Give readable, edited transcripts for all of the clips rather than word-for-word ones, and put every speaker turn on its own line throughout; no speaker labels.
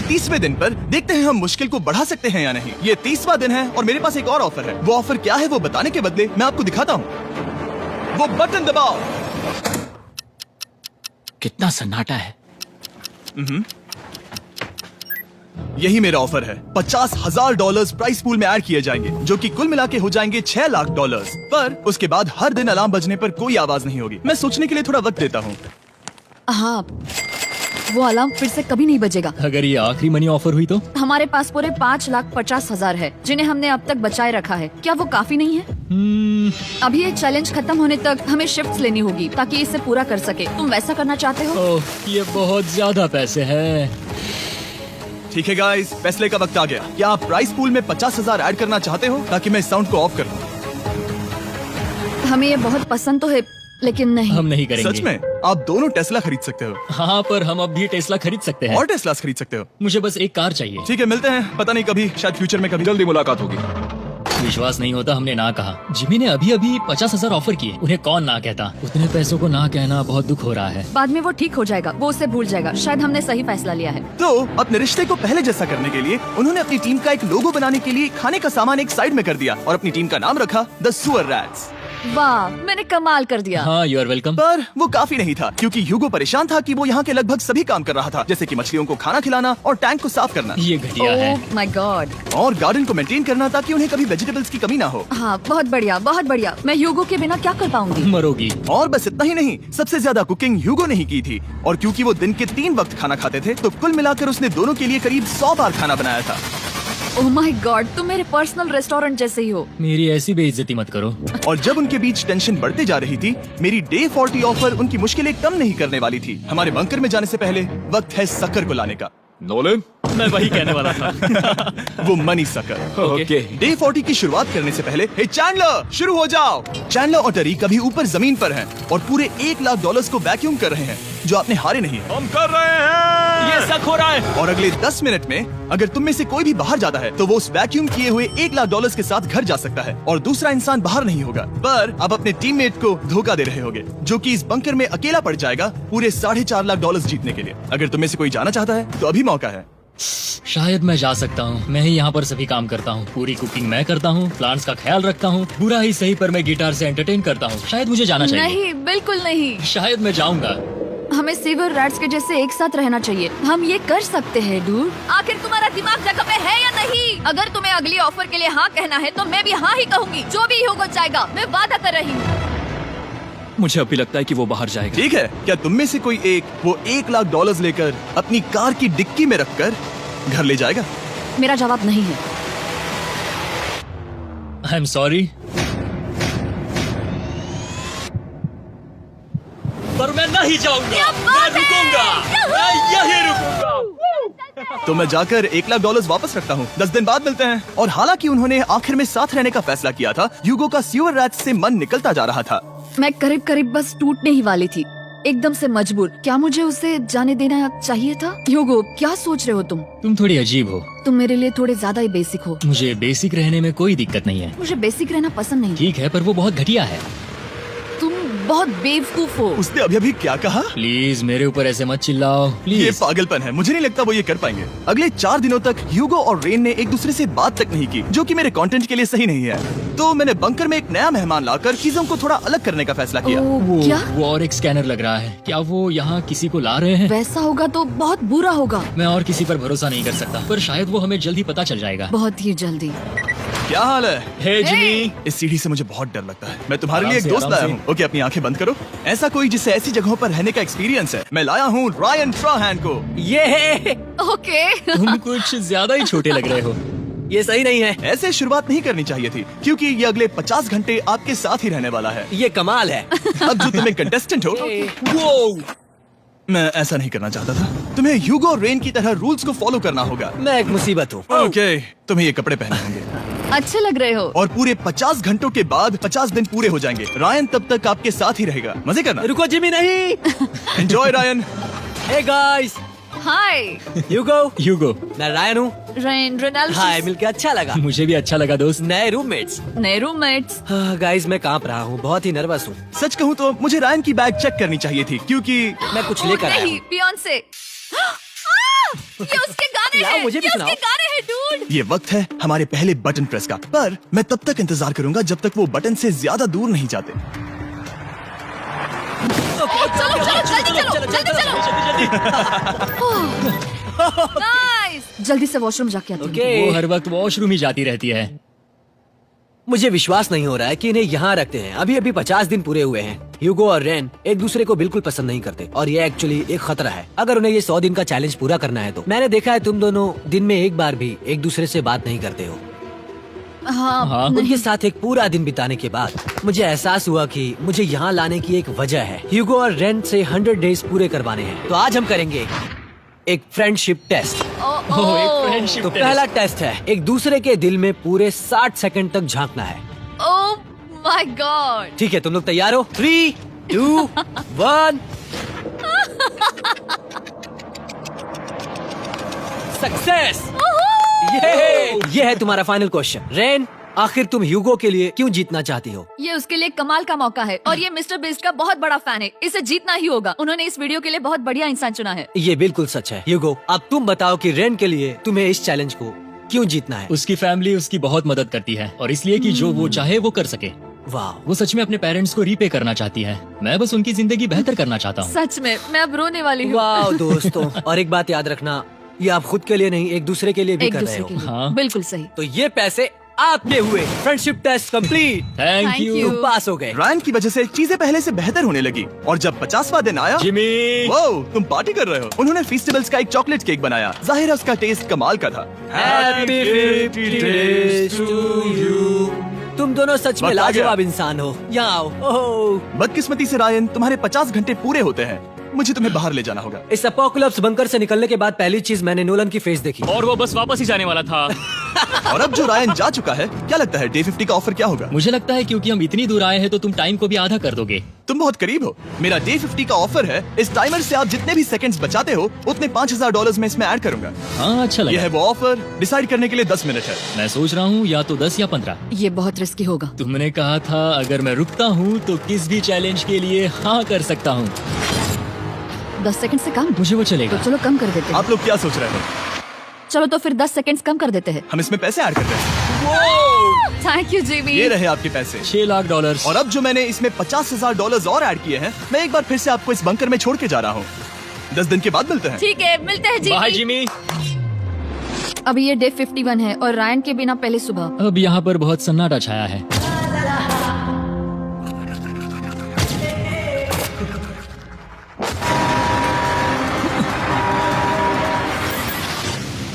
30वें दिन पर देखते हैं हम मुश्किल को बढ़ा सकते हैं या नहीं। ये 30वां दिन है और मेरे पास एक और ऑफर है। वो ऑफर क्या है वो बताने के बदले मैं आपको दिखाता हूँ। वो बटन दबाओ।
कितना सन्नाटा है।
यही मेरा ऑफर है। $50,000 प्राइस पूल में ऐड किए जाएंगे, जो कि कुल मिला के हो जाएंगे $6 लाख। पर उसके बाद हर दिन अलार्म बजने पर कोई आवाज नहीं होगी। मैं सोचने के लिए थोड़ा वक्त देता हूँ।
हाँ, वो अलार्म फिर से कभी नहीं बजेगा।
अगर ये आखिरी मनी ऑफर हुई तो?
हमारे पास पूरे 5,50,000 है, जिन्हें हमने अब तक बचाए रखा है। क्या वो काफी नहीं है? अभी ये चैलेंज खत्म होने तक हमें शिफ्ट्स लेनी होगी ताकि इसे पूरा कर सके। तुम वैसा करना चाहते हो?
ओह, ये बहुत ज्यादा पैसे हैं।
ठीक है गाइस, फैसले का वक्त आ गया। क्या आप प्राइस पूल में 50,000 ऐड करना चाहते हो ताकि मैं इस साउंड को ऑफ कर दूं?
हमें ये बहुत पसंद तो है, लेकिन नहीं।
हम नहीं करेंगे।
सच में? आप दोनों टेस्ला खरीद सकते हो।
हाँ, पर हम अब भी टेस्ला खरीद सकते हैं।
और टेस्ला खरीद सकते हो।
मुझे बस एक कार चाहिए।
ठीक है, मिलते हैं। पता नहीं कभी, शायद फ्यूचर में कभी जल्दी मुलाकात होगी।
विश्वास नहीं होता हमने ना कहा। जिमी ने अभी अभी 50,000 ऑफर किए। उन्हें कौन ना कहता। उतने पैसों को ना कहना बहुत दुख हो रहा है।
बाद में वो ठीक हो जाएगा, वो उसे भूल जाएगा। शायद हमने सही फैसला लिया है।
तो अपने रिश्ते को पहले जैसा करने के लिए उन्होंने अपनी टीम का एक लोगो बनाने के लिए खाने का सामान एक साइड में कर दिया और अपनी टीम का नाम रखा द सुअर रैट्स।
वाह, मैंने कमाल कर दिया।
हाँ, यू आर वेलकम।
पर वो काफी नहीं था, क्योंकि ह्यूगो परेशान था कि वो यहाँ के लगभग सभी काम कर रहा था, जैसे कि मछलियों को खाना खिलाना और टैंक को साफ करना।
ये घटिया है।
Oh my God.
और गार्डन को मेंटेन करना ताकि उन्हें कभी वेजिटेबल्स की कमी ना हो।
हाँ, बहुत बढ़िया, बहुत बढ़िया। मैं ह्यूगो के बिना क्या कर पाऊंगी?
मरोगी।
और बस इतना ही नहीं, सबसे ज्यादा कुकिंग ह्यूगो ने ही की थी। और क्योंकि वो दिन के 3 वक्त खाना खाते थे, तो कुल मिलाकर उसने दोनों के लिए करीब 100 बार खाना बनाया था।
ओह माय गॉड, तुम मेरे पर्सनल रेस्टोरेंट जैसे ही हो।
मेरी ऐसी बेइज्जती मत करो।
और जब उनके बीच टेंशन बढ़ते जा रही थी, मेरी डे 40 ऑफर उनकी मुश्किलें कम नहीं करने वाली थी। हमारे बंकर में जाने से पहले वक्त है सकर को लाने का।
नोलन,
मैं वही कहने वाला था।
वो मनी सकर।
ओके।
डे 40 की शुरुआत करने से पहले, हे चैंडलर, शुरू हो जाओ। चैंडलर और टरीक अभी ऊपर जमीन पर हैं और पूरे $1 लाख को वैक्यूम कर रहे हैं, जो आपने हारे नहीं है।
हम कर रहे हैं।
ये शक हो रहा है।
और अगले 10 मिनट में अगर तुम में से कोई भी बाहर जाता है, तो वो उस वैक्यूम किए हुए $1 लाख के साथ घर जा सकता है और दूसरा इंसान बाहर नहीं होगा। पर आप अपने टीममेट को धोखा दे रहे होगे, जो कि इस बंकर में अकेला पड़ जाएगा पूरे $4.5 लाख जीतने के लिए। अगर तुम में से कोई जाना चाहता है, तो अभी मौका है।
शायद मैं जा सकता हूँ। मैं ही यहाँ पर सभी काम करता हूँ। पूरी कुकिंग मैं करता हूँ, प्लांट्स का ख्याल रखता हूँ। बुरा ही सही, पर मैं गिटार से एंटरटेन करता हूँ। शायद मुझे जाना चाहिए।
नहीं, बिल्कुल नहीं।
शायद मैं जाऊँगा।
हमें सीवर रैट्स के जैसे एक साथ रहना चाहिए। हम ये कर सकते हैं डूड। आखिर तुम्हारा दिमाग जगह पे है या नहीं? अगर तुम्हें अगली ऑफर के लिए हाँ कहना है, तो मैं भी हाँ ही कहूँगी। जो भी होगा जाएगा, मैं वादा कर रही हूँ।
मुझे अभी लगता है कि वो बाहर जाएगा।
ठीक है, क्या तुम में से कोई एक वो $1 लाख लेकर अपनी कार की डिक्की में रखकर घर ले जाएगा?
मेरा जवाब नहीं है।
आई एम सॉरी, पर मैं नहीं जाऊंगा। मैं रुकूंगा। मैं यही रुकूंगा।
तो मैं जाकर $1 लाख वापस रखता हूँ। 10 दिन बाद मिलते हैं। और हालांकि उन्होंने आखिर में साथ रहने का फैसला किया था, ह्यूगो का सीवर रैट्स से मन निकलता जा रहा था।
मैं करीब करीब बस टूटने ही वाली थी, एकदम से मजबूर। क्या मुझे उसे जाने देना चाहिए था? ह्यूगो, क्या सोच रहे हो तुम?
तुम थोड़ी अजीब हो।
तुम मेरे लिए थोड़े ज्यादा ही बेसिक हो।
मुझे बेसिक रहने में कोई दिक्कत नहीं है।
मुझे बेसिक रहना पसंद नहीं।
ठीक है, पर वो बहुत घटिया है।
तुम बहुत बेवकूफ हो।
उसने अभी अभी क्या कहा?
प्लीज मेरे ऊपर ऐसे मत चिल्लाओ,
ये
प्लीज।
पागलपन है। मुझे नहीं लगता वो ये कर पाएंगे। अगले 4 दिनों तक ह्यूगो और रेन ने एक दूसरे से बात तक नहीं की, जो कि मेरे कंटेंट के लिए सही नहीं है। तो मैंने बंकर में एक नया मेहमान लाकर चीजों को थोड़ा अलग करने का फैसला किया।
ओह, क्या?
वो और एक स्कैनर लग रहा है। क्या वो यहाँ किसी को ला रहे हैं?
वैसा होगा तो बहुत बुरा होगा।
मैं और किसी पर भरोसा नहीं कर सकता, पर शायद वो हमें जल्द ही पता चल जाएगा।
बहुत ही जल्दी।
क्या हाल है?
हे जिमी।
इस सीढ़ी से मुझे बहुत डर लगता है। मैं तुम्हारे लिए एक
आराम से,
दोस्त लाया
आराम
हूँ। ओके, अपनी आंखें बंद करो। ऐसा कोई जिससे ऐसी जगहों पर रहने का एक्सपीरियंस है। मैं लाया हूँ रायन ट्राहैन को।
ये
ओके।
तुम कुछ ज्यादा ही छोटे लग रहे हो।
ये सही नहीं है।
ऐसे शुरुआत नहीं करनी चाहिए थी, क्योंकि ये अगले 50 घंटे आपके साथ ही रहने वाला है।
ये कमाल है।
अब जो तुम एक कंटेस्टेंट हो, वो मैं ऐसा नहीं करना चाहता था। तुम्हें ह्यूगो और रेन की तरह रूल्स को फॉलो करना होगा।
मैं एक मुसीबत हूँ।
ओके, तुम्हें ये कपड़े पहनने होंगे।
अच्छे लग रहे हो।
और पूरे 50 घंटों के बाद 50 दिन पूरे हो जाएंगे। रायन तब तक आपके साथ ही रहेगा। मजे करना।
रुको जिमी, नहीं।
Enjoy Ryan.
हे गाइस,
हाय
ह्यूगो।
मैं रायन हूँ।
रेनल्ड।
हाय, मिलके अच्छा लगा।
मुझे भी अच्छा लगा दोस्त।
नए रूममेट्स।
नए रूममेट्स।
गाइस, मैं कांप रहा हूँ, बहुत ही नर्वस हूँ।
सच कहूँ तो मुझे रायन की बैग चेक करनी चाहिए थी, क्योंकि
मैं कुछ लेकर आया
नहीं,
हूँ।
बियॉन्से। ये उसके गाने
लाओ,
हैं,
मुझे भी
ये
सुनाओ।
उसके गाने हैं डूड।
ये वक्त है हमारे पहले बटन प्रेस का, पर मैं तब तक इंतजार करूंगा जब तक वो बटन से ज्यादा दूर नहीं जाते।
चलो जल्दी चलो। नाइस। जल्दी से वॉशरूम जाके आती हूँ।
ओके।
वो हर वक्त वॉशरूम ही जाती रहती है।
मुझे विश्वास नहीं हो रहा है कि इन्हें यहाँ रखते हैं। अभी अभी 50 दिन पूरे हुए हैं। ह्यूगो और रेन एक दूसरे को बिल्कुल पसंद नहीं करते और ये एक्चुअली एक खतरा है। अगर उन्हें ये 100 दिन का चैलेंज पूरा करना है तो। मैंने देखा है तुम दोनों दिन में एक बार भी एक दूसरे से बात नहीं करते हो।
हाँ,
हाँ।
उनके साथ एक पूरा दिन बिताने के बाद मुझे एहसास हुआ कि मुझे यहाँ लाने की एक वजह है। ह्यूगो और रेन से 100 डेज पूरे करवाने हैं। तो आज हम करेंगे एक फ्रेंडशिप टेस्ट।
ओह, एक फ्रेंडशिप
तो पहला टेस्ट है, एक दूसरे के दिल में पूरे 60 सेकंड तक झांकना है।
Oh my God.
ठीक है, तुम लोग तैयार हो? 3, 2, 1। सक्सेस। ये है तुम्हारा फाइनल क्वेश्चन। रेन, आखिर तुम ह्यूगो के लिए क्यों जीतना चाहती हो?
ये उसके लिए कमाल का मौका है और ये मिस्टर बीस्ट का बहुत बड़ा फैन है। इसे जीतना ही होगा। उन्होंने इस वीडियो के लिए बहुत बढ़िया इंसान चुना है।
ये बिल्कुल सच है। ह्यूगो, अब तुम बताओ कि रेन के लिए तुम्हें इस चैलेंज को क्यों जीतना है?
उसकी फैमिली उसकी बहुत मदद करती है और इसलिए कि जो वो चाहे वो कर सके।
वाह,
वो सच में अपने पेरेंट्स को रीपे करना चाहती है। मैं बस उनकी जिंदगी बेहतर करना चाहता हूँ।
सच में मैं अब रोने वाली हूँ।
वाह दोस्तों। और एक बात याद रखना, ये आप खुद के लिए नहीं, एक दूसरे के लिए भी
एक
कर
दूसरे
रहे
के
हो।
लिए।
हाँ।
बिल्कुल सही।
तो ये पैसे आपके हुए। Friendship test complete.
Thank
Thank
you
you।
तुम पास हो गए।
रायन की वजह से चीजें पहले से बेहतर होने लगी और जब 50वां दिन आया,
जिमी।
वो तुम पार्टी कर रहे हो। उन्होंने फेस्टिवल्स का एक चॉकलेट केक बनाया। जाहिर है उसका टेस्ट कमाल का था।
Happy 50 days to you। तुम दोनों सच में
वक्त आ गया।
लाजवाब इंसान हो। यहाँ आओ। ओह,
बदकिस्मती से रायन, तुम्हारे 50 घंटे पूरे होते हैं। मुझे तुम्हें बाहर ले जाना होगा।
इस अपोकलिप्स बंकर से निकलने के बाद पहली चीज मैंने नोलन की फेस देखी।
और वो बस वापस ही जाने वाला था।
और अब जो रायन जा चुका है, क्या लगता है डे 50 का ऑफर क्या होगा?
मुझे लगता है क्योंकि हम इतनी दूर आए हैं तो तुम टाइम को भी आधा कर दोगे।
तुम बहुत करीब हो। मेरा डे 50 का ऑफर है। इस टाइमर से आप जितने भी सेकंड्स बचाते हो उतने $5000 में इसमें ऐड करूंगा।
हाँ, अच्छा
ये
लगा।
है वो ऑफर। डिसाइड करने के लिए 10 मिनट है।
मैं सोच रहा हूँ या तो 10 या 15।
ये बहुत रिस्की होगा।
तुमने कहा था अगर मैं रुकता हूँ तो किस भी चैलेंज के लिए हाँ कर सकता हूँ।
10 सेकंड से कम।
मुझे वो
तो
चलेगा।
चलो कम कर देते हैं।
आप लोग क्या सोच रहे हो?
चलो तो फिर 10 सेकंड्स कम कर देते हैं।
हम इसमें पैसे ऐड करते हैं।
Thank you Jimmy.
ये रहे आपके पैसे।
$6 लाख।
और अब जो मैंने इसमें $50,000 और ऐड किए हैं, मैं एक बार फिर से आपको इस बंकर में छोड़ के जा रहा हूँ। 10 दिन के बाद मिलते हैं।
ठीक है, मिलते हैं
बाय
जिमी।
जिमी।
अभी ये डे 51 है और रायन के बिना पहले सुबह।
अब यहाँ पर बहुत सन्नाटा छाया है।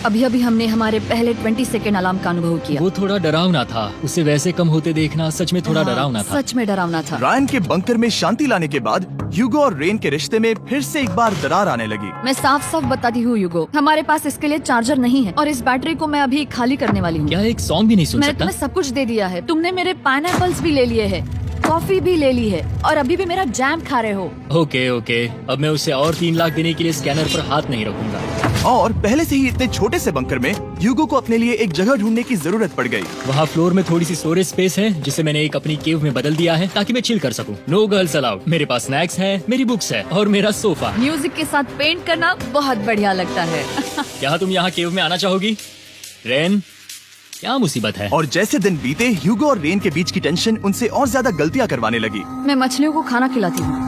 अभी अभी हमने हमारे पहले 20 सेकंड अलार्म का अनुभव किया।
वो थोड़ा डरावना था। उसे वैसे कम होते देखना सच में थोड़ा डरावना था।
सच में डरावना था।
रायन के बंकर में शांति लाने के बाद ह्यूगो और रेन के रिश्ते में फिर से एक बार दरार आने लगी।
मैं साफ साफ बताती हूँ युगो, हमारे पास इसके लिए चार्जर नहीं है और इस बैटरी को मैं अभी खाली करने वाली हूँ।
क्या एक सॉन्ग भी नहीं सुन
मैंने
सकता?
तुम्हें सब कुछ दे दिया है। तुमने मेरे पाइनएप्पल्स भी ले लिए हैं, कॉफी भी ले ली है और अभी भी मेरा जैम खा रहे हो।
ओके ओके, अब मैं उसे और 3 लाख देने के लिए स्कैनर पर हाथ नहीं रखूंगा।
और पहले से ही इतने छोटे से बंकर में ह्यूगो को अपने लिए एक जगह ढूंढने की जरूरत पड़ गई।
वहाँ फ्लोर में थोड़ी सी स्टोरेज स्पेस है जिसे मैंने एक अपनी केव में बदल दिया है ताकि मैं चिल कर सकूं। No girls allowed. मेरे पास स्नैक्स है, मेरी बुक्स है और मेरा सोफा।
म्यूजिक के साथ पेंट करना बहुत बढ़िया लगता है।
क्या तुम यहाँ केव में आना चाहोगी? रेन, क्या मुसीबत है?
और जैसे दिन बीते, ह्यूगो और रेन के बीच की टेंशन उनसे और ज्यादा गलतियां करवाने लगी।
मैं मछलियों को खाना खिलाती हूँ।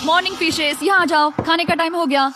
मॉर्निंग फिशेस, यहाँ आ जाओ, खाने का टाइम हो गया।